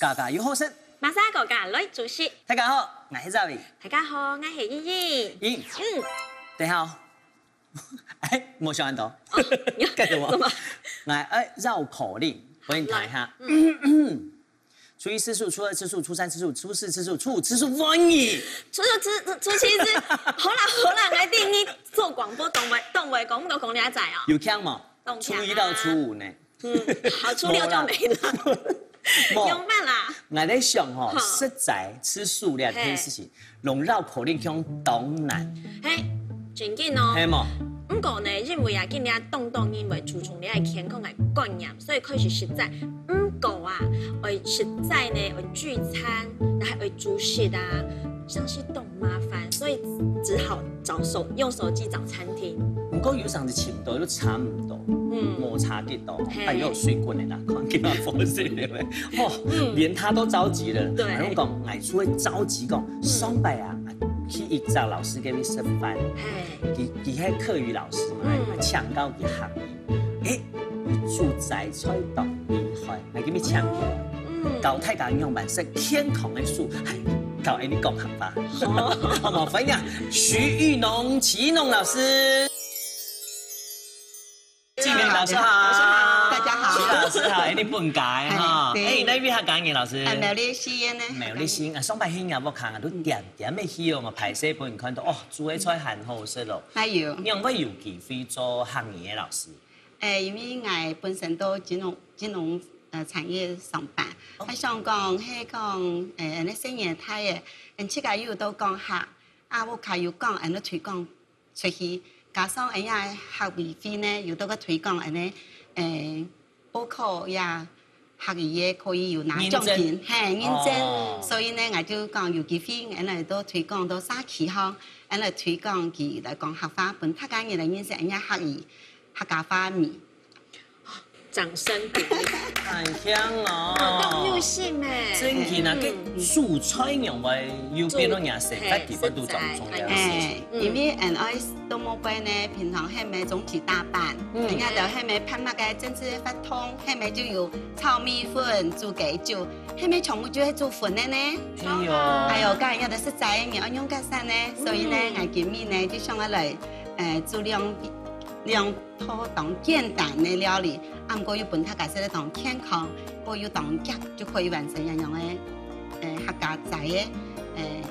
家家有好声。马上国家来主席。大家好，我是赵伟。大家好，我是依依。依，等下哦。哎，冇想很多。干什么？来，绕口令，我给你弹一下。初一吃素，初二吃素，初三吃素，初四吃素，初五吃素，欢迎。初七吃，好啦，我定你做广播，懂袂讲，都讲你仔哦。有腔嘛？初一到初五呢？好，初六就没了。用办啦。我在想吼，实在吃素这件事情，用绕口令用当难。嘿，真紧哦。系嘛？不过呢，因为啊，今日动因为注重你爱健康的观念，所以可是实在。不过啊，为实在呢，为聚餐，还为主食啊，相信都麻烦，所以只好用手机找餐厅。不过有上的程度都差唔多，摩擦几多，还有水滚的啦，看见嘛佛系的咩？哦，连他都着急了。对，我讲爱出会着急讲，上拜啊。去一找老师给你示范，佢迄课语老师嘛，抢到佢学伊，住宅菜档厉害，来给你抢佢，搞太大营养版是天堂的树，搞你讲行吧，好冇分享，徐玉农、祁农老师，纪明老师好，大家好，徐老师好，你本解哈，那边还讲嘢老师，苗栗县呢，苗栗县啊，上百兴啊，我看啊，都点的希望啊，排泄本看到哦，煮的菜很好食咯。还有，你有冇有机会做行业的老师？因为我本身都金融产业上班，喺香港喺讲那生意太嘅，自家又都讲客，啊我卡又讲那推广出去，加上呀学位费呢，又都个推广报考呀。學嘢可以有拿獎金，認證，所以呢，我就講有機會，我哋都推廣到沙期行，我哋推廣佢嚟講客家本，他講嘢嚟認識人家客家話米。掌聲鼓勵，很香哦，有性誒，真係那個素菜用為要變到人食法基本都重要。因為都冇關呢，平常係咪總是打扮，人家就係咪拍那個政治發通，係咪就有炒米粉、煮雞酒，係咪全部就係做粉的呢？還有講人家都實在你要用個啥呢？所以呢，我今年呢就想要嚟做兩套當簡單的料理。不過要本他解釋得當健康，我要當夾就可以完成一樣嘅客家仔嘅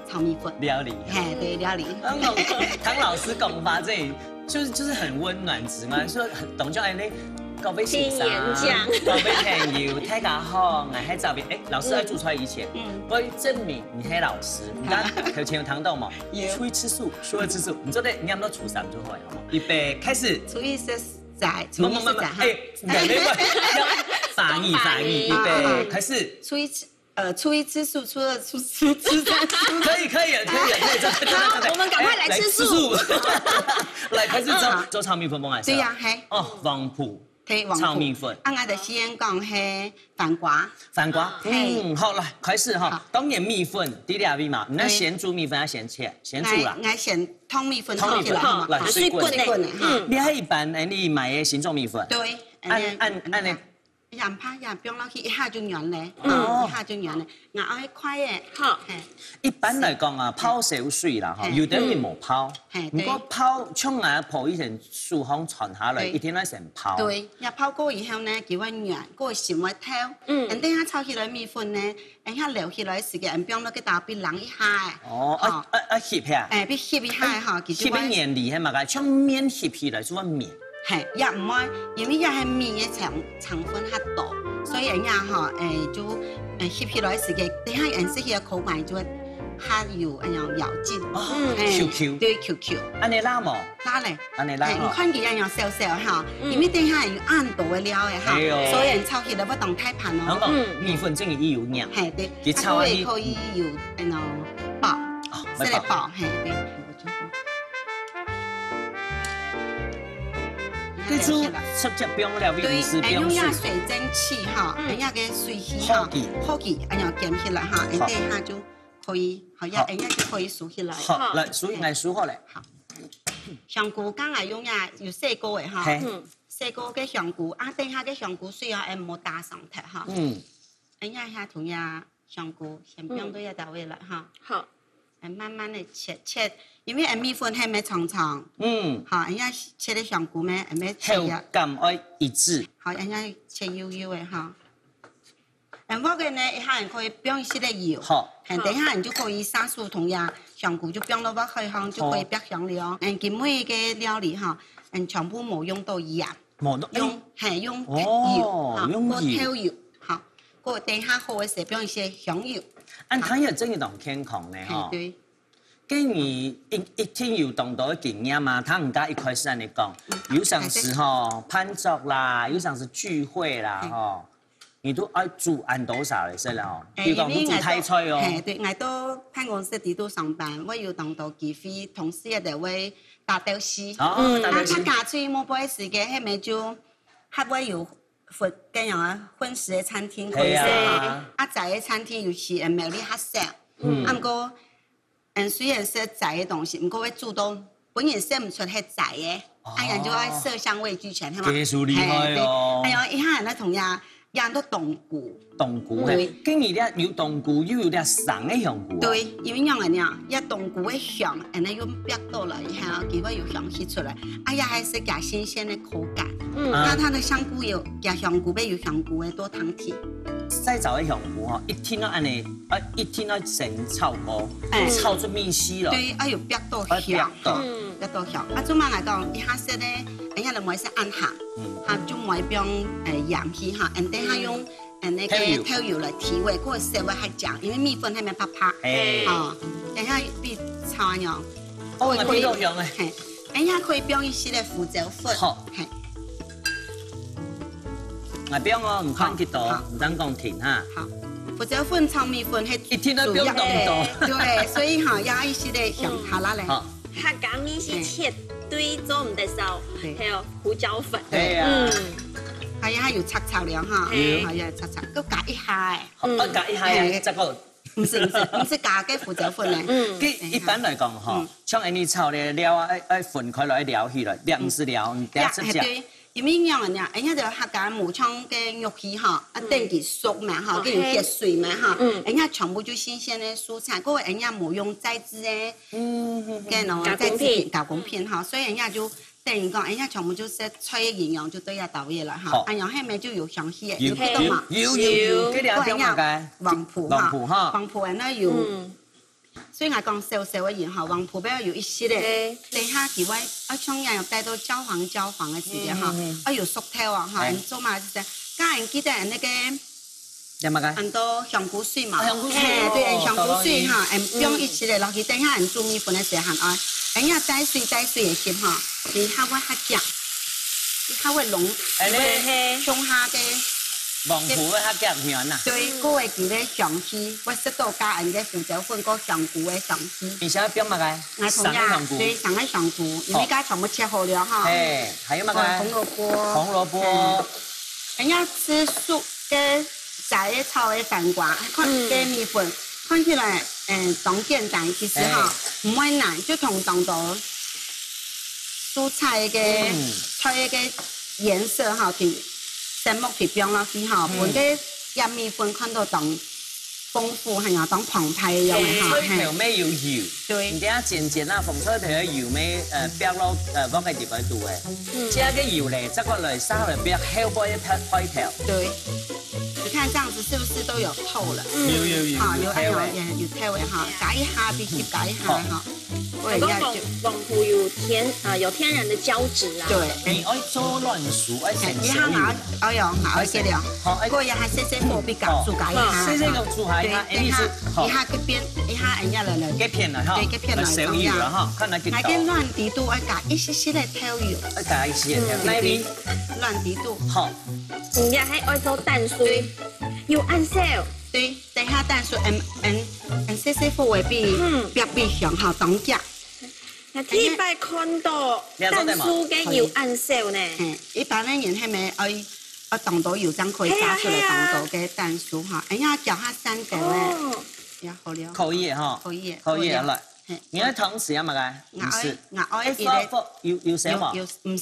炒米粉料理。對料理。唐老師講法這裡就是很溫暖直嘛，說懂咗你各位先生，各位朋友，大家好，我喺這邊。老師在做出來以前，我證明你係老師。你睇頭前有談到嘛？初一吃素，初二吃素，你做得你啱到初三就好了，好冇？預備開始。初一是在，初一是在哈。翻譯，預備開始。初一吃素，初二吃素，可以，好，我們趕快來吃素。來開始做炒米粉幫我。對呀，係。哦，黃埔。炒米粉。我哋先講係飯瓜。飯瓜。好，來開始哈。當然米粉第2位嘛，你先煮米粉，先煮啦。我先湯米粉，來水滾。你係一般你買嘅形狀米粉。對。按你。人怕人變落去一下就軟咧，一下就軟咧。我愛快嘅。好。一般來講啊，泡少水啦，有啲人冇泡。如果泡像我泡以前書行傳下來，一天來成泡。對，一泡過以後呢，佢會軟，佢會成會透。人哋下炒起來米粉呢，人下流起來時間，變落去打邊冷一下。哦，翕下。別翕一下哈，其實。翕邊黏嚟係嘛？像麵翕起來就話麵。係，也唔會，因為也係米嘅成分較多，所以人家就翕起來時間，等下顏色嘅口感就會較有咬勁。QQ。對 QQ。安尼拉冇？拉咧。安尼拉。唔看見一樣小小哈，因為等下有暗度嘅料嘅哈，所以人炒起來不當太盤哦。米粉正義有釀。係對。佢炒起可以有爆，食嚟爆係對。最初直接不用了，平時不用水。用下水蒸氣哈，人家嘅水氣哈，好記，人家減起來哈，等下就可以，好呀，人家就可以熟起來。好，來熟，來熟好咧。好。香菇剛才用下有細個嘅哈，細個嘅香菇，等下嘅香菇水啊，唔好打上頭哈。人家下同呀香菇，先不用都要到位了哈。好，慢慢的切，因为米粉还没长长。好，人家切的香菇咩，还没切呀。口感要一致。好，人家切油油的哈。我嘅呢，一下人可以不用一些的油。好。等一下你就可以杀熟同呀香菇，就不用到我开行就可以煸香料。今每个料理哈，全部冇用到盐。冇用用油，用油，油，好，过等下好嘅时候，不用一些香油。按汤也真係當健康呢，嗬。對。跟你一天有當到嘅經驗嘛，他唔家一開始嚟講，有陣時嗬攀族啦，有陣時聚會啦，嗬，你都愛煮按多少嚟食啦，嗬。比如講唔煮泰菜哦。對，我到辦公室地度上班，我有當到機會，同事也就會打豆絲。他家最冇半時間，係咪就還會有混咁樣啊混食嘅餐廳可以食嚇。宅嘅餐廳尤其誒魅力較少。不過雖然是宅嘅東西，不過會煮到本人食唔出係宅嘅，人就愛色香味俱全，係嘛？技術厲害哦！一下人咧同人都冬菇，冬菇嘅，跟住咧有冬菇，又有啲生嘅香菇。對，因為樣嘅呢，一冬菇嘅香，然後又煸到了以後，結果有香氣出來，還是加新鮮的口感。那它的香菇有加香菇，比有香菇嘅多湯體。西走嘅香菇嗬，一天都安尼，一天都成炒過，炒出面絲咯。對，有煸到香，煸到香。做乜嚟講？一下食咧，人家就唔係食暗下，嚇就唔係用鹽氣嚇，然等下用那個頭油來提味，嗰個食會係醬，因為米粉係咪啪啪？等下比炒樣。我邊個樣咧？人家可以用一些嘅胡椒粉。好。我邊我唔看幾多，唔等講甜嚇。好，胡椒粉、炒米粉係一天都不用動多。對，所以嚇要一些的香下啦咧。客家米是切堆做唔得少，還有胡椒粉。係啊。係啊，要擦擦料嚇，係啊，擦擦，都加一下誒。加一下嘅，這個唔是加嘅胡椒粉咧。一般來講嗬，像你炒嘅料啊，愛分開來料起來，兩是料，唔得直接。因為樣人呀，人家就客家無腔嘅肉絲嚇，等佢熟嘛嚇，跟住結水嘛嚇，人家全部就新鮮嘅蔬菜，嗰個人家冇用再製嘅，嘅喏再製加工片嚇，所以人家就等於講，人家全部就是菜嘅營養就對下到位啦嚇，然後後面就有香氣嘅，有幾多嘛？有，嗰啲係邊個？黃埔嚇，黃埔人咧有。所以我講少少嘅然後黃埔比較有一些咧，等下幾位從人又帶到焦黃嘅時間嚇，有熟透啊嚇，人做嘛就是，家人記得那個很多香菇水嘛，對，香菇水嚇，用一些咧落去，等下人煮米粉嘅時候嚇，人家帶水嘅時嚇，你下會嚇醬，你下會濃，中下嘅。黃埔嘅客家人啊，對，嗰個叫咧香氣，我識到家人嘅胡椒粉個香菇嘅香氣。而且邊乜嘅？生嘅香菇。對，生嘅香菇，因為家全部切好了哈。誒，還有乜嘅？紅蘿蔔。人家吃素嘅炸嘅炒嘅飯瓜，嘅米粉，看起來當簡單，其實哈唔會難，就同當到蔬菜嘅顏色哈挺。生木皮變落去嚇，本嘅入米粉看到當豐富係啊，當澎湃一樣嘅嚇。菜頭尾要油，對。而家漸啊，逢菜頭嘅油尾煸落嗰個碟喺度嘅，即係啲油咧，執過嚟沙嚟煸，後波一劈開條。對，你看這樣子是不是都有透了？有。嚇，有透嘅嚇，加一下必須加一下嚇。黃埔有天然的膠質啊。對。你愛做亂薯，愛成小魚。愛嘅料。嗰個一下細火比較煮加一下。細個煮下，一下嗰邊，一下人家來。幾片來哈。對，幾片來。小魚啦哈，看來幾多。還跟亂地度愛加一些些的透油。愛加一些透油。哪邊？亂地度。好。人家還愛做蛋酥，有按燒。對，等下蛋酥細火會比上好當家。一般看到蛋酥嘅油按燒呢？一般嘅人係咪愛當到油漿可以炸出嚟當到嘅蛋酥嚇？人家叫下三個咧，也好了。可以哈。可以來。你喺同時啊嘛嘅？唔是，要寫嘛？唔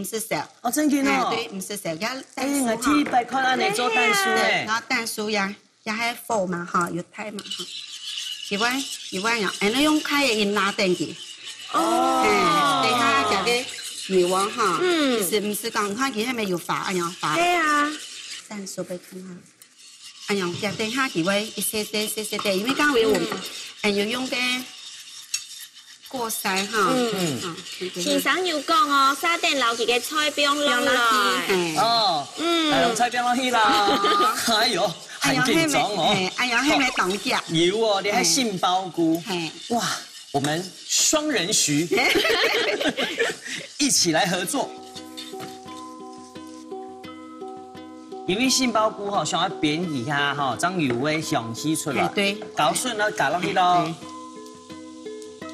是寫。哦，真嘅哦。對，唔是寫。我第一擺看到你做蛋酥咧。然後蛋酥呀，也係火嘛哈，要睇嘛哈。一碗呀，你用開嘅要拉定佢。哦。等下加個油王哈。其實唔是講看佢係咪有發，哎呀發。對啊。蛋酥俾看下。哎呀，加等下佢會一些，因為剛為我，要用嘅。過曬哈，先生要講哦，沙丁留佢嘅菜薑落來，哦，用菜薑落去啦，哎呦，很緊張哦，哎呀，係咪當腳？有哦，你係杏鮑菇，哇，我們雙人徐，一起來合作。因為杏鮑菇吼，想要煸一下吼，將油味香氣出來，對，搞順了加落去咯。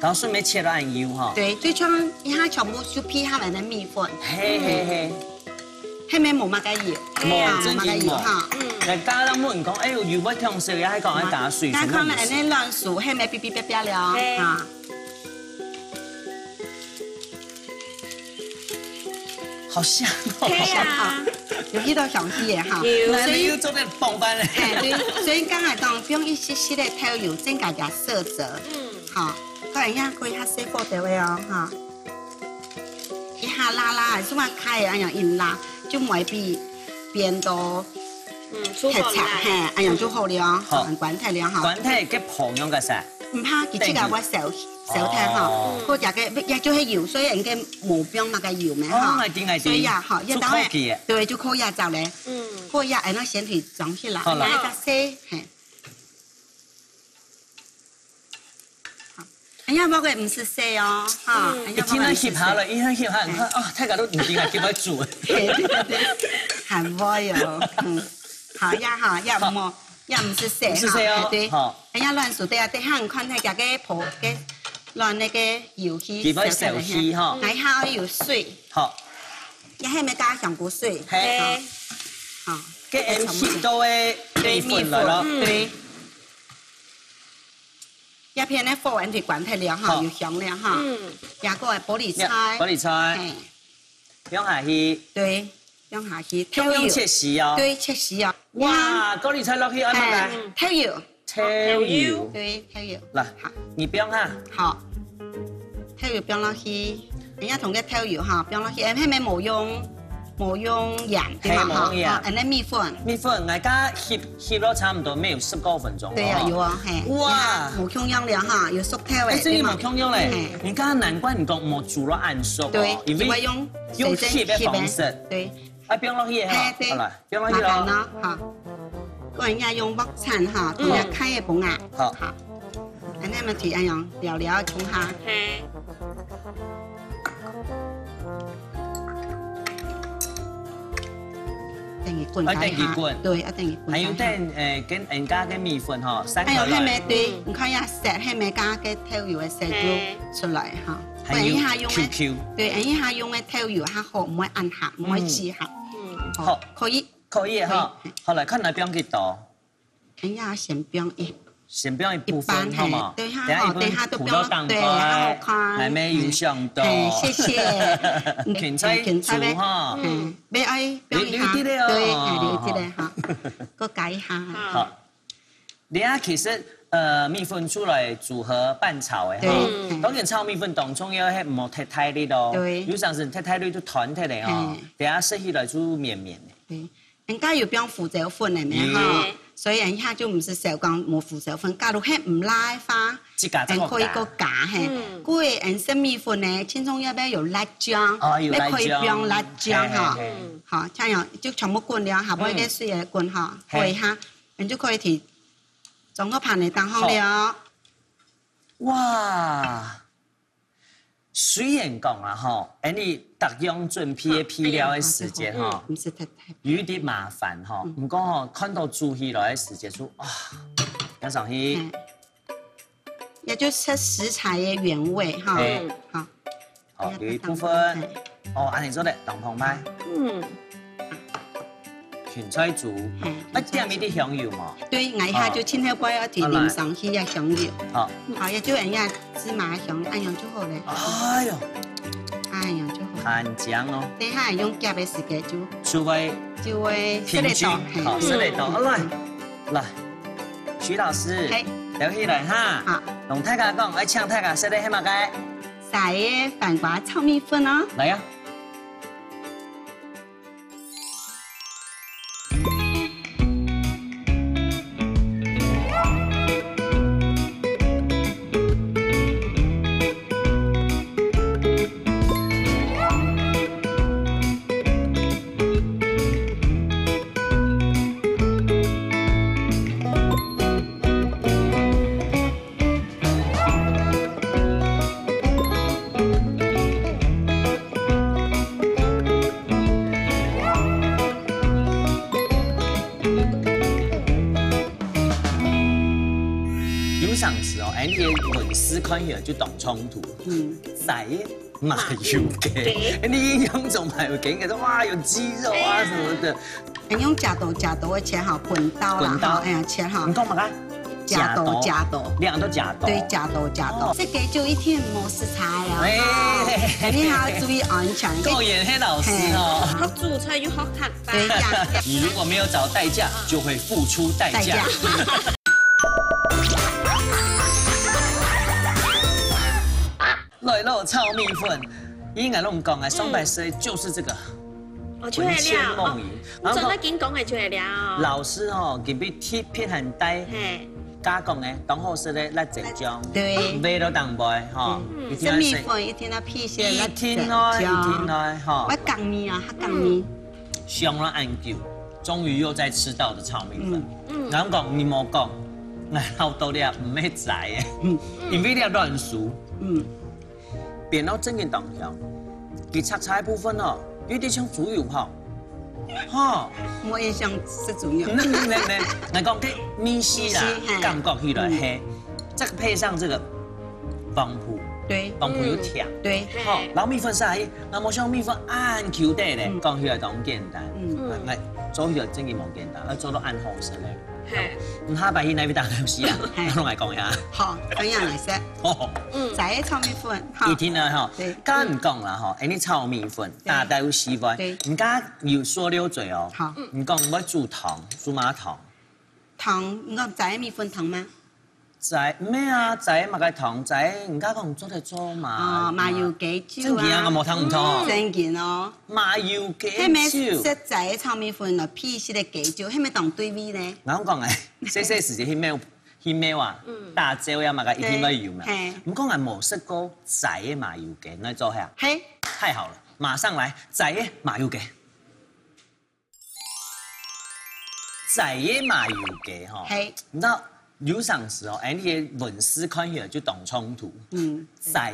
然後順便切爛油哈。對，最終一下全部就配下來的米粉。嘿，係咪冇乜嘅油？冇，真係冇哈。加人冇人講，哎呦，油不通食，還講要加水。但可能你亂數，係咪嗶嗶了？啊。好香哦。係啊。有呢度香氣嘅哈。所以要做啲棒飯咧。對，所以剛才講用一些些的調油，增加啲色澤。好。可以呀，可以下細火的位哦，哈，一下拉，還是話開啊樣一拉，就唔會比變到出口啦，哎樣就好了，很關體了哈。關體嘅旁樣嘅啥？唔怕，佢即個我手睇哈，嗰隻嘅也就係油，所以人嘅冇變乜嘅油咩哈。所以呀，哈，一當然對，就可以就咧，可以呀，那先去裝起來，那個細係。哎呀，我嘅唔是細哦，哈！一聽到翕下啦，一聽翕下，你看啊，大家都唔知係點樣做。對，很會哦，好呀哈，也唔是細哈，對，哎呀亂數對啊，對下唔看睇下個婆嘅亂那個油氣，幾多小氣哈？睇下有水，好，一係咪加香菇水？係，好，嘅 M 翕到嘅米粉來咯，對。一片咧火，人哋關太了哈，有香了哈。一個係玻璃菜，放下去。對，放下去。用切絲哦。對，切絲哦。哇，玻璃菜落去安排。調油。對，調油。嗱，你放下。好。調油放落去，人家同佢調油哈，放落去，係咪冇用鹽對嘛？哈，那米粉，大家翕咗差唔多沒有19分鐘。對啊，有啊，係。哇，冇香樣了哈，有熟透誒。真係冇香樣咧，人家難怪唔講冇煮咗暗熟。對，因為用翕嘅方式。對。啊，放落去哈，好啦，放落去咯。哈，個人家用木鏟哈，同埋開嘅布牙。好。咁你咪提一樣料沖下。一定要滾，對，一定要滾。還有啲跟人家嘅米粉嗬，三塊來。還有係咪對？你看下石係咪加嘅調油嘅石都出來哈？還有 QQ。對，一下用嘅調油下好，唔會硬下，唔會黐下。好，可以哈。後來看來變幾多？人家先變先變一部分好嘛？等下都變對，好看。還沒有想到。謝謝。芹菜煮哈。俾愛變一下，對，留啲咧哈，個解一下。好。你啊，其實米粉出來組合拌炒嘅哈，當然炒米粉當中要係唔好太熱咯。對。有陣時太熱就團體嚟哦，等下食起來就綿綿嘅。對。人家要變胡椒粉嚟咩哈？所以人家就唔是小講冇胡椒粉，加入係唔拉花，人可以個夾係。故為人食米粉咧，其中要有辣醬，你可以變辣醬哈。好，這樣就全部滾了，下邊嘅水也滾哈，過一下，人就可以提整個盤嚟當好了。哇！雖然講啦吼，你特樣準備嘅配料嘅時間吼，有啲麻煩吼。唔過吼，看到煮起來嘅時間就啊，加上去，也就吃食材嘅原味哈。好，好，有一部分，哦，按你做的當旁派。芹菜煮，点一啲香油嘛。对，挨下就青头包要提淋上去呀香油。好，好，也就人家芝麻香，按样就好嘞。哎呦，按样就好。很香哦。等下用夹的时间就会平均，好，10度，好来，徐老师，留起来哈。好，同大家讲，爱请大家食的迄么个？晒的饭瓜炒米粉哦。来呀。上时哦，你的文思看起来就懂冲突。在麻油鸡，你用种麻油鸡，觉得哇有鸡肉啊什么的。用夹刀的切好，滚刀啦，哎呀切好。你讲嘛个？夹刀，两个都夹刀。对，夹刀。这个就一天没食材啊。你还要注意安全。够演黑老师哦。好煮菜又好看。对呀。你如果没有找代价，就会付出代价。来肉炒米粉，应该拢讲啊，上白色就是这个。魂牵梦萦。我昨日见讲的就会了。老师哦，特别贴片很低，加讲呢，当好食咧，来集中，对，买到当卖哈。这米粉一天啊皮些，一天来哈。我讲米啊，他讲米。上了安久，终于又在吃到的炒米粉。俺讲你莫讲，俺老多了唔咩知嘅，因为了乱熟。变到正经当条，佢拆菜部分哦，有点像猪油泡，哈。我也想吃猪油。来讲啲米丝啦，感觉起来嘿，再配上这个防腐，对，防腐有甜，对，好，老米粉啥嘢？那么像米粉按 Q 底咧，讲起来就咁简单，来做起来真嘅冇简单，要做到按好食咧。唔下白去那边打游戏啊，我拢来讲下。好，咁样来食。在炒米粉。一天啊，哈，刚唔讲啦，哈，你炒米粉大概有4味，唔家要说溜嘴哦。好，你讲要煮糖，煮麻糖。糖，你讲在米粉糖吗？在咩啊？在嘛个糖，在唔家讲做得做嘛。麻油鸡酒啊。真件啊，我冇糖唔通。真件哦。麻油鸡酒。迄咪食在炒米粉咯，屁式的鸡酒，迄咪当对味呢？我讲诶，细时就迄咩话，大椒呀嘛个一定要有嘛。唔讲系冇食过仔嘅麻油鸡，来做下。嘿，太好了，马上来仔嘅麻油鸡。仔嘅麻油鸡哈，你知道？有上时哦，你的文思看起来就懂冲突。仔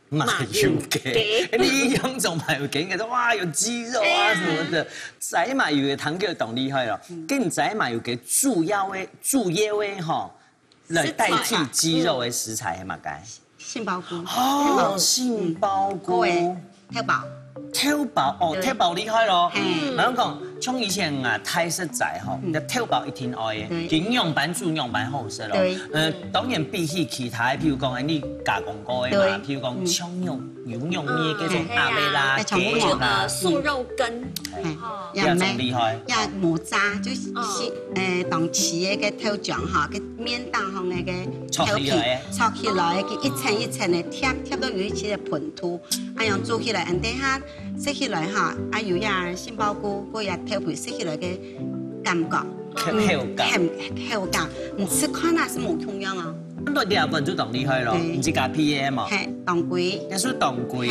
麻油鸡，你用种麻油鸡，觉得哇有鸡肉啊什么的。仔麻油嘅汤叫懂厉害咯，跟仔麻油鸡主要的哈，来代替鸡肉的食材系嘛该？杏鲍菇。哦，杏鲍菇。太饱。跳包哦，跳包厉害咯！我讲，像以前啊，泰式仔吼，跳包一天爱的，营养版主营版好食咯。当然比起其他，譬如讲你加工过的嘛，譬如讲葱肉、牛肉面叫做阿妹啦、鸡肉啦、素肉羹，也仲厉害。也冇渣，就是当饲的个头酱哈，个面蛋红的个头皮，炒起来个一层一层的贴到有一些的盆土，啊样做起来，等下食起来哈，啊有呀杏鲍菇，个呀头皮食起来个感觉，口感，唔吃看那是冇同样啊。对第二份就懂厉害咯，唔是加 PM 嘛？当归，那是当归。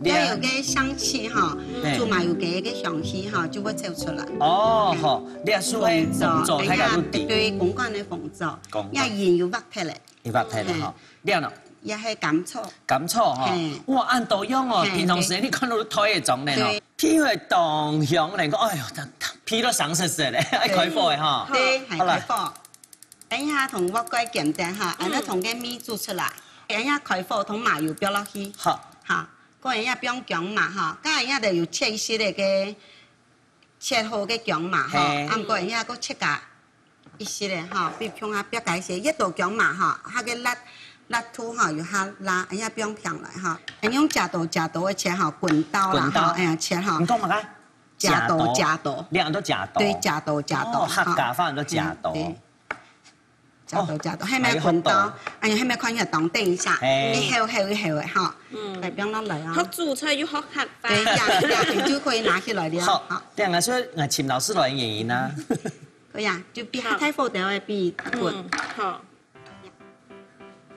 要有个香气哈，做麻油鸡个香气哈就会走出来。哦，好，你也说诶，红枣睇下都甜。对，公干的红枣，也盐要挖出来。要挖出来哈，你呢？也系甘草。甘草哈，哇，按道样哦，平常时你看到台嘅种咧咯，皮会当香嚟讲，哎呦，皮都生色色咧，爱开火嘅哈。对，系开火。等一下同我改简单哈，然后同个米煮出来，等一下开火同麻油飙落去。好，哈，个人也不用姜嘛哈，个人也得有切一些那个切好嘅姜嘛吼，啊毋过人家佫切甲一些咧吼，比如像别解些一道姜嘛吼，它嘅辣土吼有它辣，人家不用香来吼，人用夹刀嘅切吼，滚刀啦吼，哎呀切吼。你讲嘛个？夹刀，两都夹刀。对，夹刀。哦，客家话都夹刀。夹刀，迄咩滚刀，哎呀，迄咩看下当等一下，一後嘅吼，嚟邊落嚟啊。學煮菜要學客家。對呀，就可以拿起來了。好，這樣所以我請老師來演繹啦。可以啊，就比太火掉嘅比滾。好。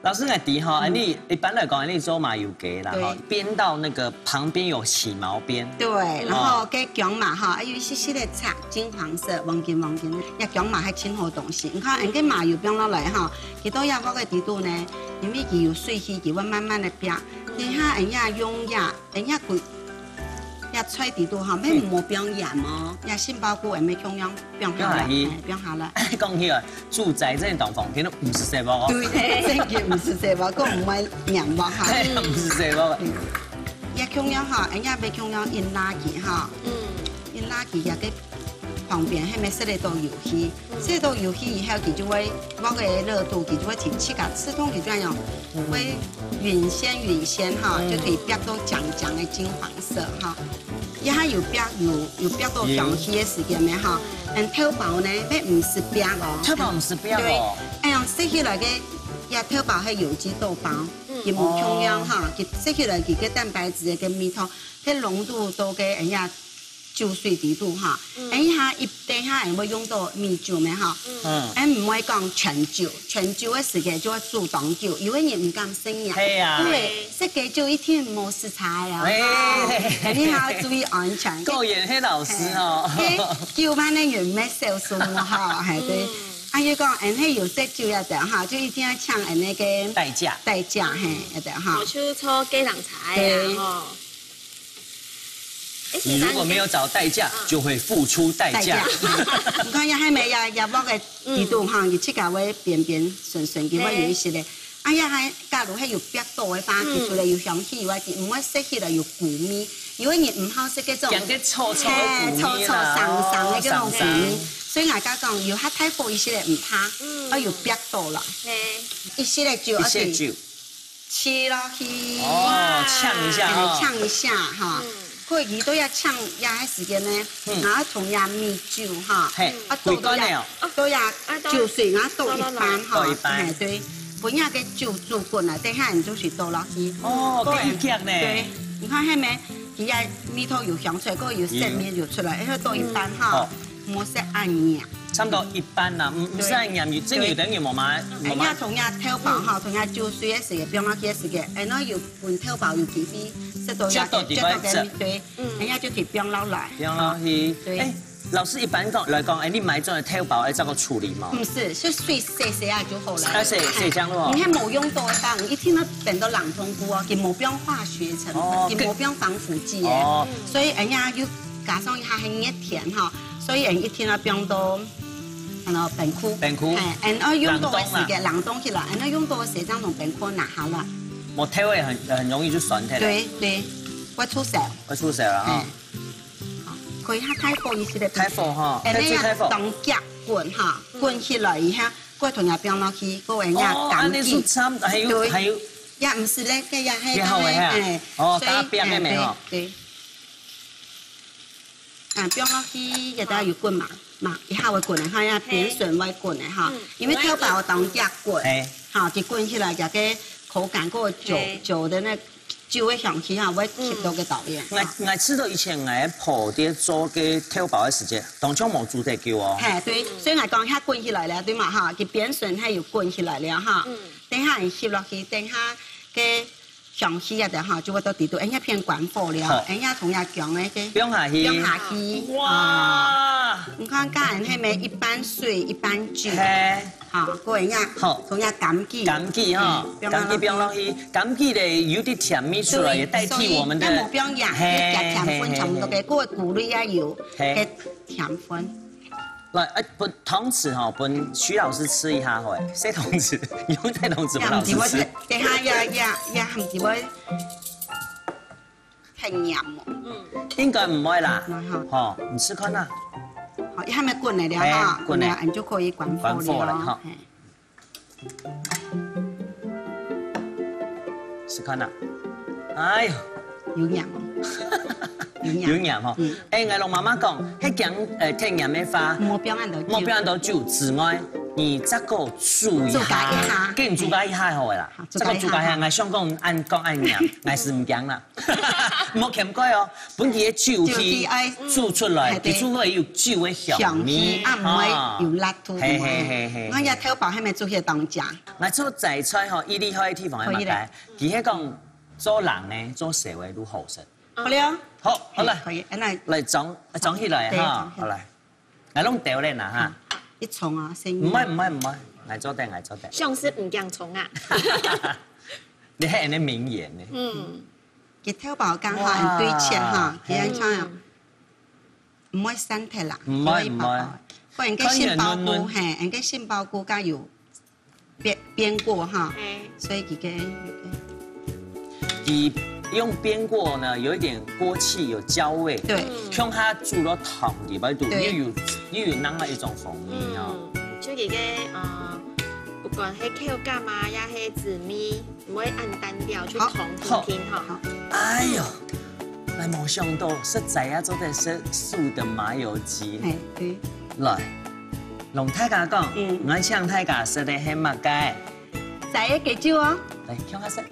老師，我提哈，你一般來講，你做麻油雞啦，哈，煸到那個旁邊有起毛邊。對，然後嘅姜嘛哈，還有細細的菜，金黃色，黃金的，一姜嘛係清好東西。你看，人嘅麻油煸落來哈，佢都要嗰個地度呢，因為佢有水氣，佢會慢慢的煸。你看人家用呀，人家佢。也菜地度吼，咩唔好變鹽哦，也杏鮑菇係咪咁樣變下啦？變下啦。講起來，住宅這種房間都50歲喎。對，真嘅50歲喎，佢唔係鹽喎嚇。50歲喎。也咁樣嚇，人家俾咁樣印垃圾嚇，印垃圾也嘅旁邊係咪設嚟到油氣？設到油氣以後，佢就會嗰個熱度，佢就會停起㗎，刺痛佢這樣會勻鮮哈，就可以變到醬嘅金黃色哈。一下又變到香氣嘅時間咩哈？偷包呢，咩唔是變哦？偷包唔是變哦。哎呀，食起來嘅也偷包係有機豆包，佢冇咁樣哈，佢食起來佢嘅蛋白質嘅味道，佢濃度都嘅人家酒水地度哈。一下等下人會用到米酒咩哈？唔會講全酒嘅時間就會煮凍酒，因為你唔敢生呀。係啊。對，食嘅酒一天冇食材啊。你要注意安全。夠嚴迄老師哦。酒班咧原咩少數哈，係對。啊，要講人係有食酒一定哈，就一定要搶人那個代價係一定哈。我去搓雞蛋菜啊。你如果沒有找代價，就會付出代價。你看也係咪也摸個地度哈，佢切下會扁順嘅，會有一些咧。啊呀，係假如係有比較多嘅話，佢出來有香氣，或者唔會食起來有古味，因為你唔好食嗰種臭膩嘅嗰種古味。所以大家講要黑太火一些咧唔怕，要有比較多啦。一些咧就切落去，嗆一下哈。佢魚都要炝壓喺時間咧，然後同樣米酒哈，倒都要酒水，然後倒一半哈，係對，本樣嘅酒煮滾啦，等下你就是倒落去。哦，咁強呢？對，你看係咪？佢嘅米頭有香出來，嗰個有色面就出來，然後倒一半哈，冇食按鹽。差唔多一般啦，唔使按鹽，即係等於冇買。人家同樣偷包哈，同樣酒水嘅時間，變落去嘅時間，然後又換偷包又幾邊。這都要對，人家就可以變落來。變落去。對。老師一般來講，你買咗嘅偷包要怎個處理嘛？唔是，就水洗下就好了。洗漿咯。你睇冇用到嘅話，一聽到變到冷通菇啊，佢冇變化學成分，佢冇變防腐劑嘅，所以人家要加上一下係熱甜哈，所以人一聽到變到。冰窟，然後用到嘅時間冷凍起來，然後用到嘅時間同冰窟拿下啦。冇體味很容易就酸起來。對，會出色。會出色啦哈。佢係太火意思咧。太火哈。太火。當夾滾哈，滾起來以後，佢同入邊落去，嗰個人乾啲。還有。也唔是咧，嘅也係。也好嘅。哦，加邊咩咩嗬？對。邊落去亦都要滾嘛。一下會滾嘅，嚇呀扁順會滾嘅嚇，因為偷包當夾滾，嚇就滾起來，就個口感嗰個酒的那酒嘅香氣嚇會吸到個豆嘅。我知道以前我鋪啲做嘅偷包嘅時間，當初冇煮得叫哦。係對，所以我講下滾起來了，對嘛嚇，佢扁順係要滾起來了嚇，等下人吸落去，等下嘅。香氣啊，就就會到地度，人家偏關火了，人家同樣講嘅嘅，飆下去，哇！你看家人係咪一半水一半酒？嚇，個人家同樣柑橘哈，柑橘飆落去，柑橘咧有啲甜味出來，也代替我們的。冇飆鹽，嘅甜分差唔多嘅，嗰個谷類也有嘅甜分。來，本湯匙哈，本徐老師吃一下好誒，這湯匙用這湯匙，本老師吃。等下也含住我，太黏哦。应该唔會啦，吼，你試看啦。好，還沒滾嚟了哈，滾了，你就可以關火了哈。試看啦，哎呦，有鹽哦，有鹽吼。誒，我同媽媽講，迄件太鹽的花，冇表按到煮之外，你再個煮一下，給你煮家一下好啦。再個煮家一下，我想講按鹽，我是唔驚啦。唔好嫌貴哦，本地嘅酒氣煮出來，佢煮落有酒嘅香味，啊唔會有辣度。嘿。我日頭包係咪做些當家？我做雜菜吼，伊厲害嘅地方係乜嘢？佢係講做人呢，做社會都好食。好了，好啦，可以，嚟裝起來哈，好來，我攏掉咧嗱哈。一蟲啊，聲唔係，我做定。上司唔驚蟲啊！你係人哋名言呢。日頭包剛好很對切哈，佢樣樣唔會散脫啦。唔會。個人嘅杏鮑菇係，人嘅杏鮑菇加有煸過哈，所以佢用煸過呢，有一點鍋氣，有焦味。對，向它煮咗湯入邊度，又有那麼一種風味哦。就佢嘅不管係口感啊，也係滋味，唔會按單調去同聽哈。哎呦，我冇想到實在啊，做的是素的麻油雞。對。來，龍太家講，我向太家食的係乜嘅？仔嘅記住哦。嚟，向下食。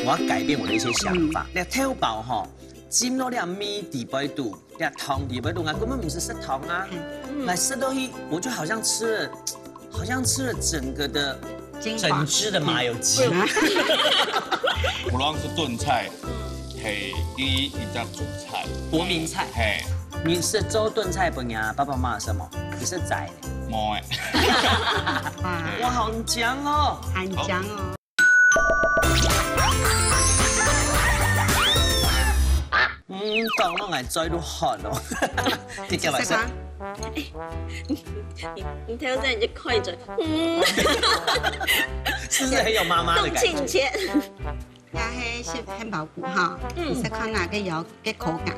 我改變我的一些想法。你偷包吼，浸落啲米底杯度，啲湯底杯度，我根本不是食湯啊，我食到去，我就好像吃了整個的整隻的麻油雞。無論是燉菜，係一隻主菜，國民菜。嘿，你是做燉菜不呀？爸爸媽媽什麼？你是仔的。冇誒。哇，好強哦！很強哦。講到我嘴都渴咯，你叫埋食。你睇到真係一開嘴，是不是很有媽媽的感覺？親切。也係食漢堡菇哈，你食看哪個有嘅口感？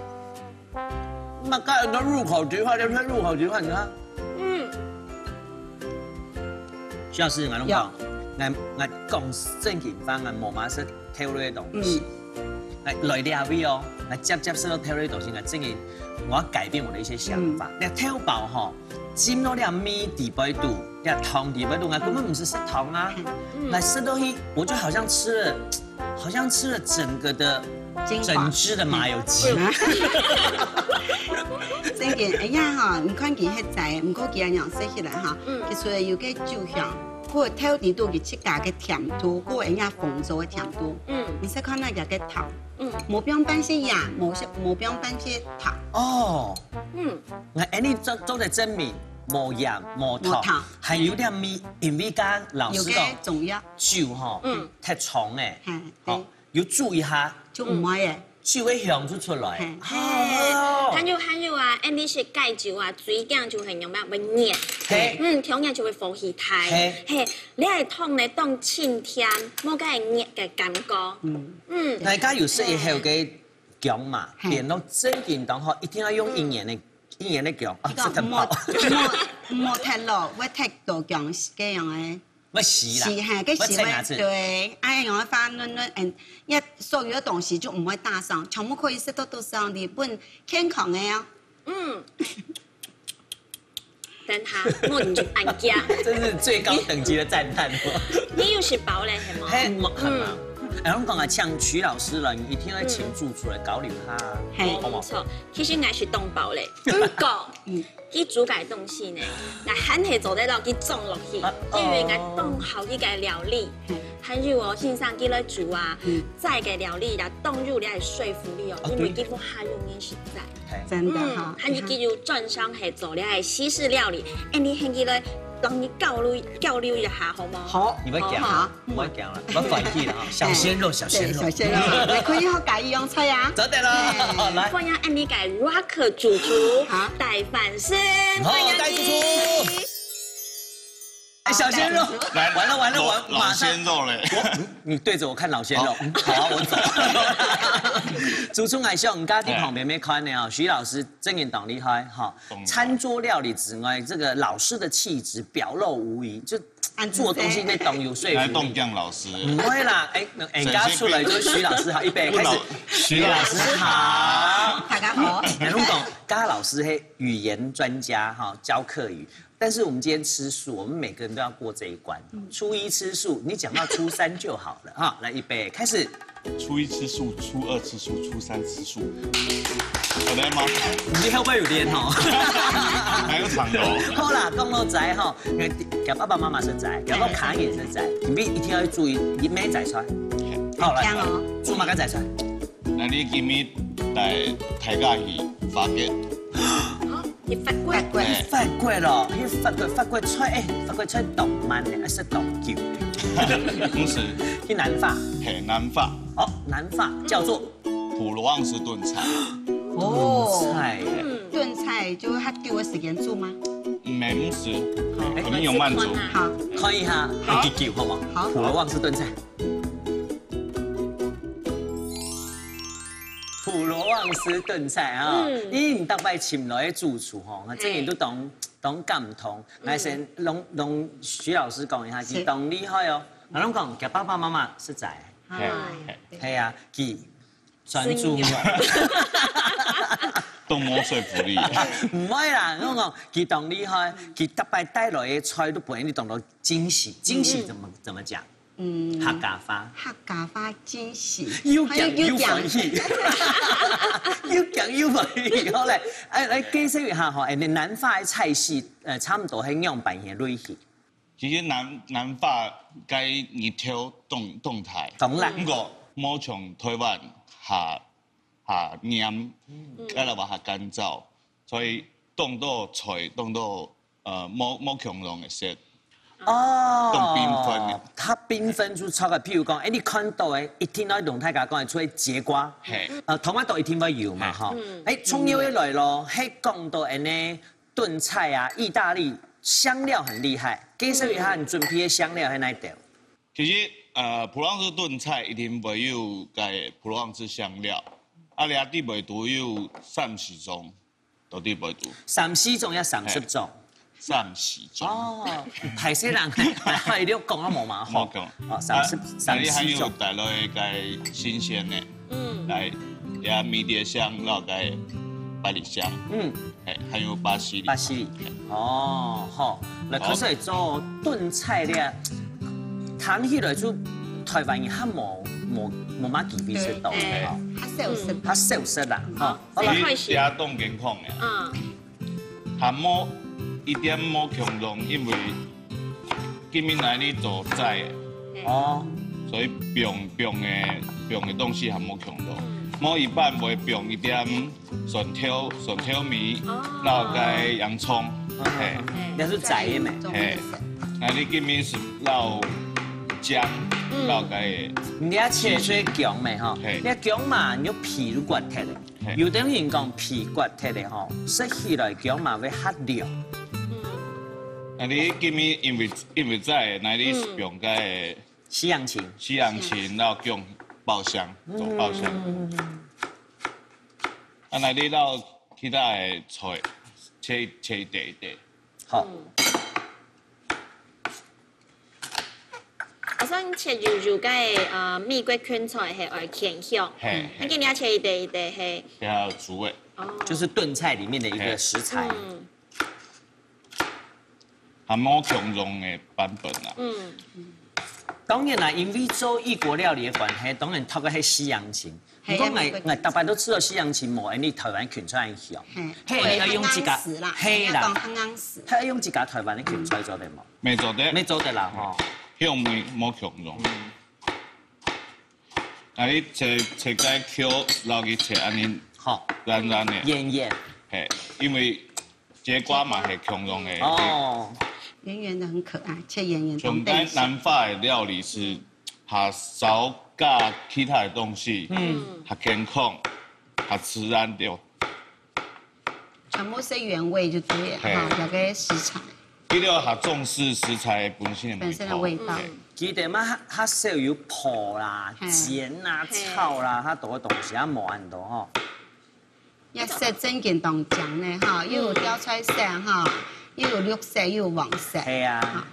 那個人都入口即化，就是入口即化，你看。徐老師，我攏講，我講正經翻，我冇乜識挑呢啲東西。來啲味哦，接食到挑呢啲東西，我真係我改變我的一些想法。你挑包吼，浸落啲米底杯度，啲湯底杯度，我根本不是食湯啊，我食到去，我就好像吃了整個的整隻的麻油雞。正經，哎呀哈，你看佢係仔，唔過佢樣食起來哈，佢除了有個酒香。嗰個挑底度嘅切價嘅甜度，嗰個人家鳳做嘅甜度，你識看那個嘅糖，冇不用半些鹽，冇不用半些糖。哦，我你做得真明，冇鹽冇糖，係有啲味，因為家老師講重要酒吼，太重誒，哦，要煮一下就唔會嘅。酒嘅香就出來，還有啊，你是蓋酒啊，水驚就很容易會熱，調熱就會浮氣態，你係湯咧當清甜，冇嗰係熱嘅感覺，大家有食以後嘅薑嘛，變到正經當學一定要用1年的薑，食得飽，冇太落，我太多薑嘅樣嘅。我洗啦，我洗會對，哎，用一翻嫩嫩，一所有嘅東西就唔會打傷，全部可以食到都上日本健康嘅啊。等下滿足人家，這是最高等級的讚嘆。你又食飽咧係嗎？係嘛？哎，我讲啊，像徐老师啦，一天要请主厨来搞流哈，好冇错，其實我是東寶咧，不過，佢煮嘅東西呢，我肯係做得到佢種落去，因為我凍好幾個料理，還有我線上佢來煮啊，再嘅料理啦，凍入你係說服你哦，因為幾乎係容易實在，真的哈，還有佢就專商係做咧係西式料理，誒你係佢來。讓你交流一下好嗎？好，你會講啊？我會講啦，我反應啦，小鮮肉，小鮮肉，小鮮肉，你可以學介意樣菜啊？走得啦，來，歡迎安妮嘅 Rock 主廚戴范生，好，戴主廚。小鲜肉，完了，老鲜肉嘞！你对着我看老鲜肉，好，我走。主厨爱上家啲旁边咩看呢？徐老师真言懂厉害哈！餐桌料理之外，这个老师的气质表露无遗，就做东西那懂有说服力。冻酱老师，唔会啦，人家出来就是徐老师好，预备开始。徐老师好，大家好。你拢讲，家老师係語言專家哈，教客語。但是我們今天吃素，我們每個人都要過這一關。初一吃素，你講到初三就好了哈。來，預備開始。初一吃素，初二吃素，初三吃素。有練嗎？你後邊有練哈？還有長的。好啦，講到仔哈，叫爸爸媽媽是仔，叫我卡也是仔，你一定要注意，你咩仔出來。好來，做乜嘅仔出來？那你今日大家去發嘅。你發掘，發掘咯，佢發掘出，發掘出動漫嘅，還是動橋？不是，去南法。嘿，南法。哦，南法叫做普羅旺斯燉菜。哦，菜，燉菜就他給我時間做嗎？唔是，我們有慢煮。好，看一下，叫好冇？好，普羅旺斯燉菜。普羅旺斯燉菜啊！咦，唔得拜請來嘅主廚吼，我真係都懂感唔同。我先同徐老師講一下，佢懂厲害哦。我諗講，佢爸爸媽媽是仔，係啊，佢專注嘛。都冇說服力。唔係啦，我講佢懂厲害，佢特別帶來嘅菜都俾你懂到驚喜。驚喜怎麼講？客家話，客家話驚喜，要講要歡喜，要講要歡喜。好嚟，嚟解釋一下嗬，你南法嘅菜系差唔多係樣扮嘅類型。其實南法該熱挑動態，懂啦。不過冇從台灣下黏，加嚟話下乾燥，所以凍到脆，凍到冇強濃嘅色。哦，更繽紛，它繽紛出超嘅，譬如講，你看到嘅一天都同大家講係出去節瓜，同一道一天都有嘛，嗬。蔥油一來咯，喺講到呢燉菜啊，意大利香料很厲害，介紹一下你準備嘅香料喺哪度？其實普羅旺斯燉菜一定會有嘅普羅旺斯香料，啊，你啲味道有30種，到啲味道。30種要30種。30種哦，係些人係你講得冇嘛？冇講。哦，30種。帶來嘅新鮮嘅，嚟也迷迭香，然後嘅百里香，係，還有巴西利。巴西利。哦，好，嗱，佢係做燉菜咧，談起來就台灣人係冇乜機會食到嘅，較少食啦，嚇。你食凍健康嘅，係冇。一點冇強濃，因為今日來你做菜嘅，所以用嘅東西係冇強濃。冇一般會用一點筍條米，然後加洋蔥，那是仔嘅咩？那你今日是撈薑，撈加。你要切出薑咪嗬？你薑嘛，你要皮骨剔嘅，有啲人講皮骨剔嘅嗬，食起來薑嘛會較涼。你今日因為在那裡用嘅西洋芹，然後用爆香做爆香。啊，那裡撈其他嘅菜切一塊。好。我想切肉嘅美國芹菜係愛甜香，你今日切一塊係比較煮味，就是燉菜裡面的一個食材。係冇強濃嘅版本啦。当然啦，因为做异国料理的关系，当然透过迄西洋芹。不过我大摆都吃到西洋芹，无安尼台湾芹菜香。嘿，要用一家，嘿啦，他要用一家台湾的芹菜做的冇？没做的，没做的啦吼。用冇强用。啊，你切个口，捞去切安尼，好，软软的。圆。嘿，因为节瓜嘛是强用的。哦。圆圆的很可爱，切圆圆。从南法的料理是下少加其他的东西，还健康，还自然的。全部是原味就对了，哈，那个食材。第六还重视食材本身的味道。记得嘛，它是有泡啦、煎啦、炒啦，它多东西啊，冇很多吼。要色真件当酱呢，哈，又有雕菜色哈，又有绿色，又有黄色。系啊。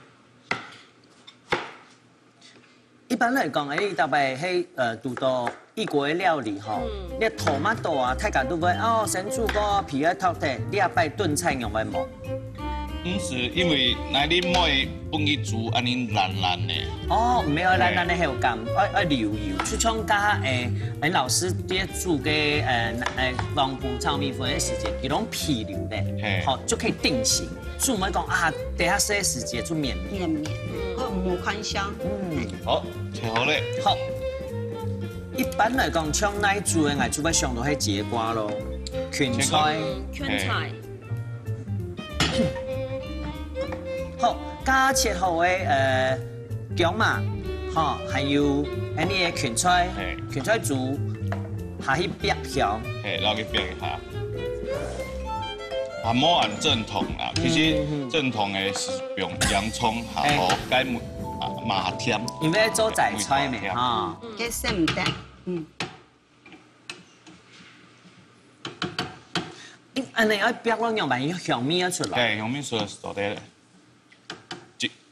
一般来讲，你特别喺读到异国的料理吼，你头马豆啊，大家都会哦，先煮个皮儿头的，你也摆炖菜用袂冇？是因为那你唔会放去煮安尼烂烂的。哦，唔要烂烂的口感，要流油。就像家恁老师伫煮嘅黄埔炒米粉的时节，佢拢皮流的，好就可以定型。所以我们讲啊，等下些时节做绵绵，无宽香。好，切好嘞。好。一般来讲，像奶煮的，我主要上到係节瓜咯，芹菜。好，加切好的姜嘛，哈，还有安尼的芹菜煮，下去煸香，捞去煸一下。啊，冇按正统啦，其实正统的是用洋葱、下河、芥末、麻甜。因为做仔菜嘛，哈。这是唔得，安尼要煸咯，用万一香味要出来。对，香味出来是到底嘞。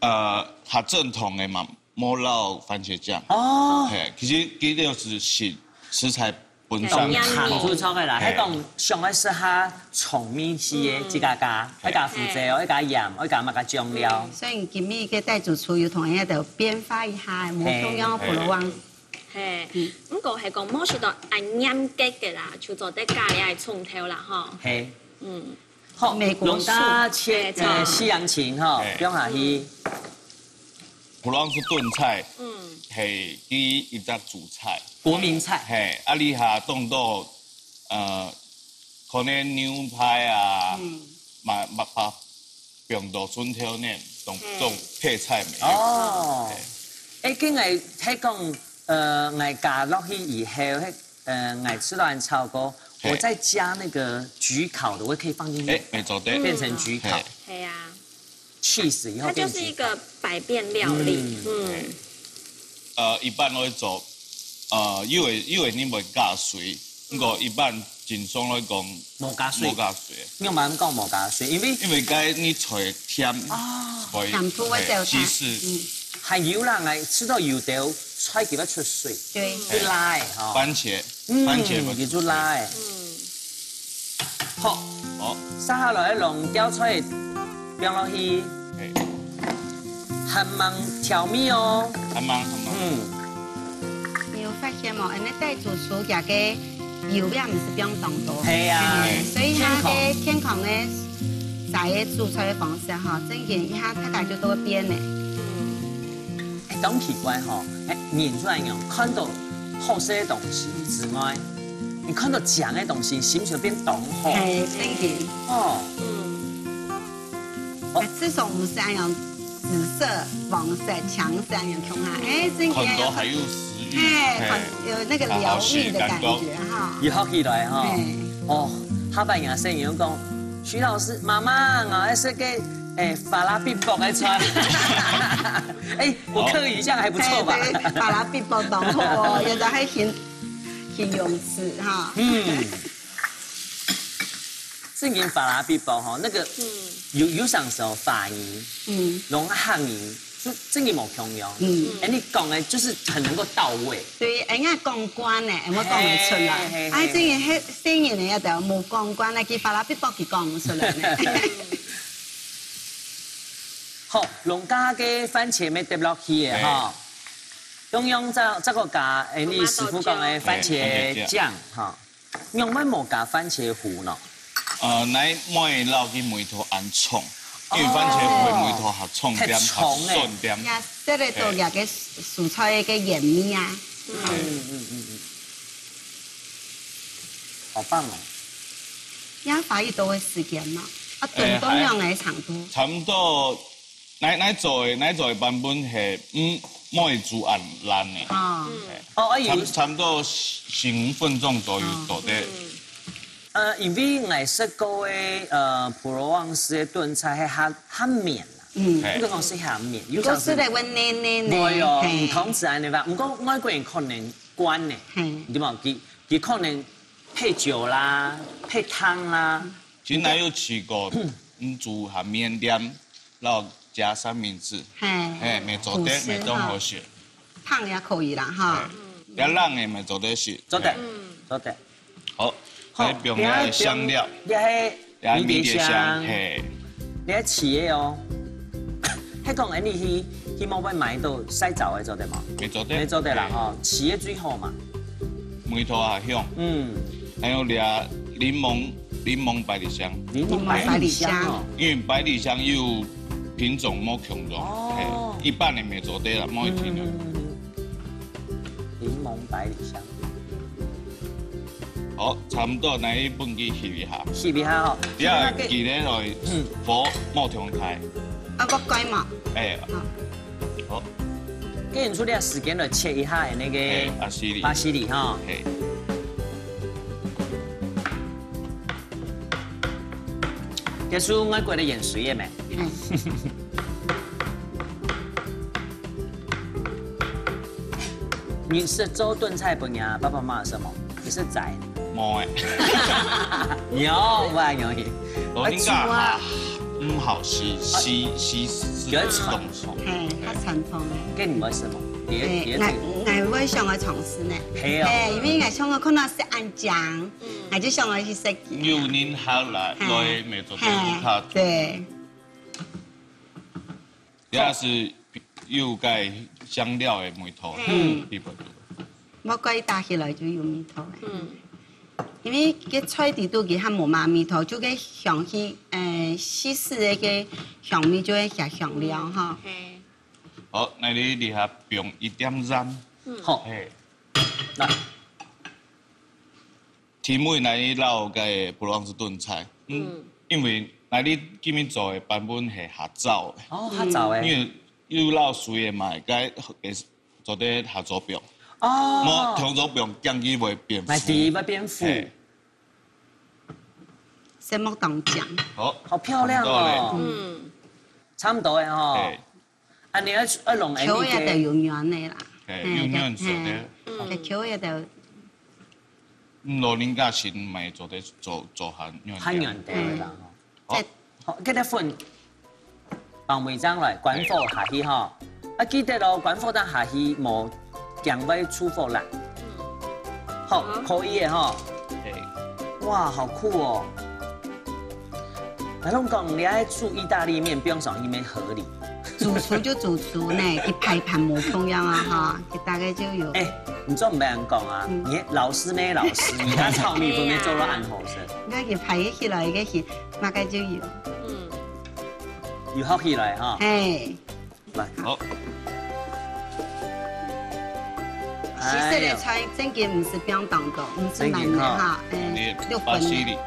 它正统的嘛，冇捞番茄酱。哦。其实就是食材本身。糖煮炒嘅啦，迄讲上来适合葱面丝嘅，一加，一加胡椒，一加盐，一加乜嘅酱料。所以今日嘅带主厨有同样的变化一下，冇同样普罗旺。嘿，不过系讲冇是到按盐吉嘅啦，就做啲咖喱嘅葱头啦，吼。嘿。好，用家切西洋芹哈，放下去。普朗是炖菜，系第一只主菜，国民菜。嘿，啊你下冻到可能牛排啊，把放到春头呢，当配菜咪。哦。今日喺讲我加落去以后，我吃完炒锅。我再加那个焗烤的，我可以放进去。没错的，变成焗烤。对呀。cheese 以后它就是一个百变料理。一般我会做，因为你袂加水，不过一般正常来讲，冇加水。冇加水。因为蛮讲冇加水，因为该你找甜甜度会掉其实还有啦，我吃到油条，菜几要出水。对。就拉诶，哈。番茄嘛叫做拉诶。好。撒下来龙雕菜，放落去。很忙调味哦。很忙。你有发现冇？那带主厨家嘅油也唔是不用当多。系啊。所以他嘅天空嘅在煮出来的方式哈，整件一下大概就都会变嘞。很奇怪哈，念出来样，看到好吃的东西之外，你看到酱的东西，是不是变浓厚？系，整件。哦。至少我们是按样紫色、黄色、强色按样看下，整件。很多还有食欲，有那个疗愈的感觉哈。一喝起来哈，哦，下半夜声音讲，徐老师，妈妈，我要是给。法拉比博来穿，我刻意一下还不错吧？法拉比博浓厚哦，有的还形容词哈。正经法拉比博哈，那个有上手法仪，龙汉仪，正经冇强用。你讲的就是很能够到位。对，人家公关呢，我讲唔出来。正经迄新人呢，就冇公关呢，佢法拉比博佢讲唔出来呢。好，农家嘅番茄咪跌落去嘅哈，用这个加你师傅讲的番茄酱哈，用乜冇加番茄糊呢？来买捞去梅头按葱，因为番茄糊的梅头合葱点合顺点。呀，这个都夹个蔬菜嘅盐味啊。好棒哦！呀，花一多嘅时间嘛，炖都用嘅长度。差不多，咱做的版本系莫会煮按烂的。差不多15分钟左右到底。因为我食过的普罗旺斯的炖菜係較綿啦，呢個我食較綿，有時是嚟溫黏黏嘅。會哦，唔同是安尼吧。不過外國人可能慣呢，對嘛？佢可能配酒啦，配湯啦。其實我有去過，煮下麵店，然後加三明治，咪做得咪都好食。湯也可以啦，哈。一冷嘅咪做得食。做得，做得。好。喺用嘅香料，你係迷迭香，你係刺嘅哦。喺講你希望會買到洗澡嘅做得冇？未做得，未做得啦嗬，刺嘅最好嘛。梅頭也香，還有檸檬百里香，檸檬百里香，因為百里香有品種冇強壯，一般嘅未做得啦，冇去聽到。檸檬百里香。好，差唔多，那一本機翕一下。翕一下哦。第二記得來火冇調太。我改嘛。好。跟住出啲時間來切一下那個巴西里哈。這是外國的鹽水嘅咩？你是做燉菜本呀？爸爸媽媽什麼？你是仔？冇誒。有，我有嘅。我應該唔好西有傳統，較傳統嘅。跟唔係什麼？我會想去嘗試呢。係啊。因為我想我看到食安醬，我就想去食。有年好啦，來沒做得好。對。也是有個香料嘅梅頭，我改打起來就有味道嘅，因為個菜地都佢係冇乜味道，就個香氣西式嘅個香味就係下香料哈。好，那你底下用一點鹽。好。來，題目那你撈個普羅旺斯燉菜，因為那你今日做嘅版本係下晝嘅。哦，下晝嘅。因為有撈水嘅嘛，該做得下晝表。哦，我調咗用醬油會變糊，係會變糊。什麼當醬？好漂亮哦。差唔多嘅嗬。啊，你要弄誒口也就用軟嘅啦。用軟做得。口也就。老人家先咪做得做下軟。下軟啲啦。好，記得份放梅章來，關火下去嗬。啊，記得咯，關火但下去冇。兩位出貨啦，好可以嘅嗬。哇，好酷哦！我講你喺煮意大利麵，不用上一面河裡。主廚就主廚呢，佢排盤冇同樣啊哈，佢大概就有。唔做唔俾人講啊，你老師咩老師，而家炒米粉咩做咗暗號先。我佢排起來嘅係大概就有。要學起來哈。係。來，好。西式的菜真嘅唔是標檔的，唔是難的哈，6分的。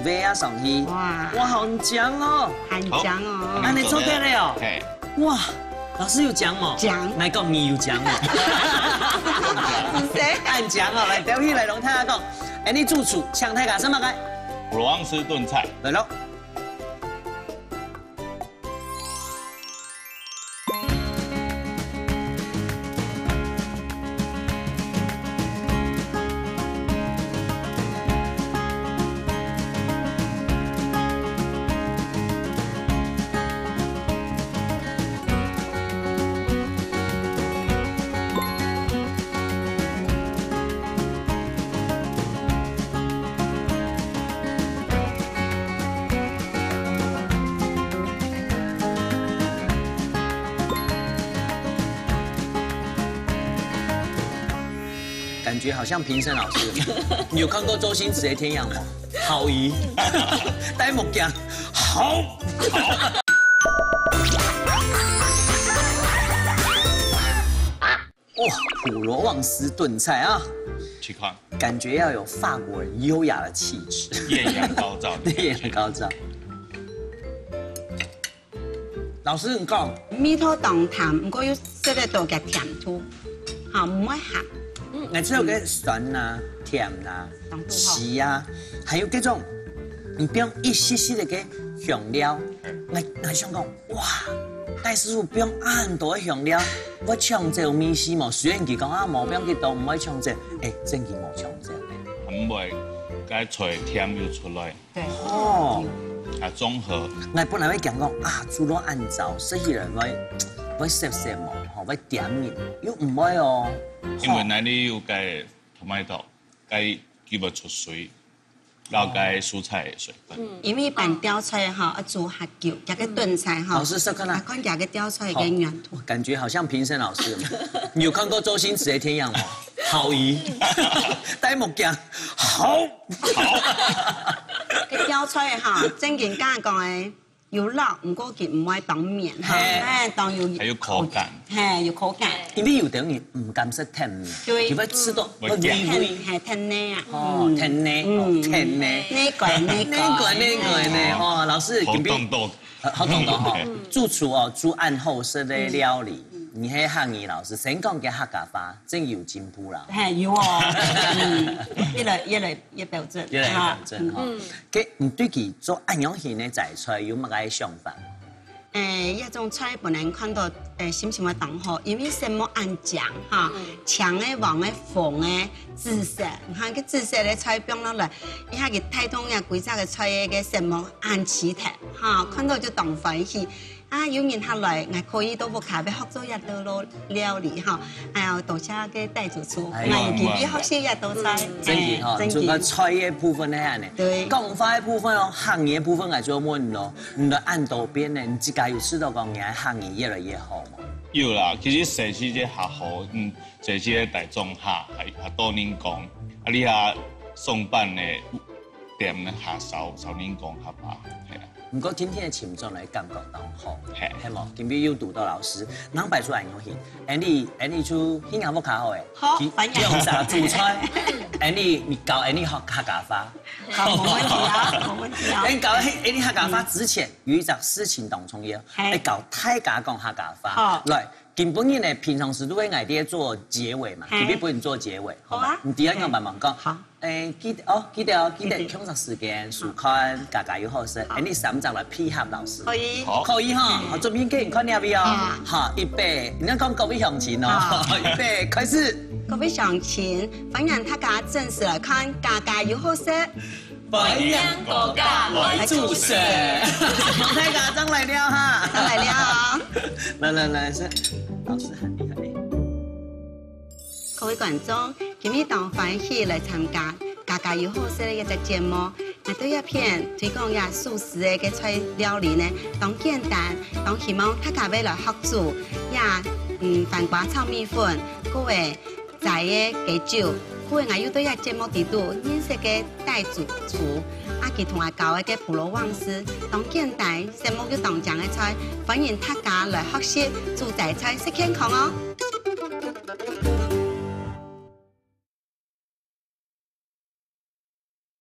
味啊上去，哇，好醬哦，很醬哦。啊，你做得了哦？哇，老師有醬哦。醬。來講你有醬哦。唔使。按醬哦，來調起來，同大家講，你主廚搶睇下什麼嘅？普羅旺斯燉菜。來咯。感觉好像评审老师。你有看过周星驰的《天阳》吗？好姨，戴目镜，好。哇，普罗旺斯炖菜啊！去看，感觉要有法国人优雅的气质，艳阳高照，艳阳高照。老师，你讲，米土淡淡，不过又适得到嘅甜度，好唔会咸。我只有个酸啊、甜啊、鹹啊，还有这种，你不用一细细的给香料。我想讲，哇，戴师傅不用很多的香料，我抢这有米丝嘛，虽然佢讲啊，冇不用几多，唔可以抢这，真嘅冇抢这。很袂，该吹甜又出来。对。哦。啊，综合。我本来要讲啊，猪肉按照所以人要食食嘛，吼，要点面，又唔会哦。因为那里有该tomato，该基本出水，然后该蔬菜的水分。因为拌吊菜哈，煮下酒，加个炖菜哈。老师说看啦，看加个吊菜嘅原图。感觉好像评审老师。你有看过周星驰的《天阳》吗？好姨，戴目镜，好。个吊菜哈，正经讲嘅有辣，唔过佢唔会当面哈，当有还有口感，有口感。因为有的人唔敢食甜面，对，佢要吃到甜甜呢啊，甜呢，甜呢，呢个呢，哦，老师，好动动，好动动哈，主厨哦，煮暗后式的料理。你迄汉语老师先讲嘅客家话，真有进步啦。有哦，越来越标准，越来越标准哈。佮你对佢做安样型的菜菜有乜嘅想法？一种菜本来看到心情会当好，因为什么按酱哈，强的、黄的、红的、紫色，你看个紫色的菜变落来，一下个太通呀，规只个菜嘅什么按起头哈，看到就当欢喜。啊，有人下来，我可以到屋企要學做一道料理哈，還有多謝嘅大主廚，我自己學識一道菜。真嘅嗬，做個菜嘅部分咧，對，講法嘅部分哦，行業部分係做乜咯？你的按道邊咧，你自己有知道講你嘅行業越來越好嘛？有啦，其實社區嘅客戶，這些大眾客係多人講，啊你下送辦嘅店咧下少人講下吧，係啊。不過今天的情況嚟感覺到好，係冇？今日有讀到老師，能擺出來用戲，你出新加坡較好誒，好，用啥煮菜？你教你學客家話，好，冇問題啊，冇問題啊。你教你客家話之前有一隻事情當重要，你教大家講客家話，來。根本呢，平常時都會嗌啲做結尾嘛，特別幫你做結尾，好嘛？你第一個慢慢講。好。記得控制時間，數看家家有好食。你3集來配合老師。可以。可以哈，好，準備給你看下邊哦。好，預備，你要講各位鄉親哦。預備，開始。各位鄉親，歡迎大家正式來看家家有好食。歡迎國家來注射。大家真嚟了哈，真嚟了。來，老師喊你。各位觀眾，今日當歡喜來參加家家有好食的一隻節目，我對一片推廣也素食的嘅菜料理呢，當簡單，當希望大家要來學做，也飯瓜炒米粉，各位在嘅雞酒，各位我有對一節目地度認識嘅大主廚，佢同我教嘅普羅旺斯，當簡單，什麼叫當醬嘅菜，歡迎大家來學習做大菜，食健康哦。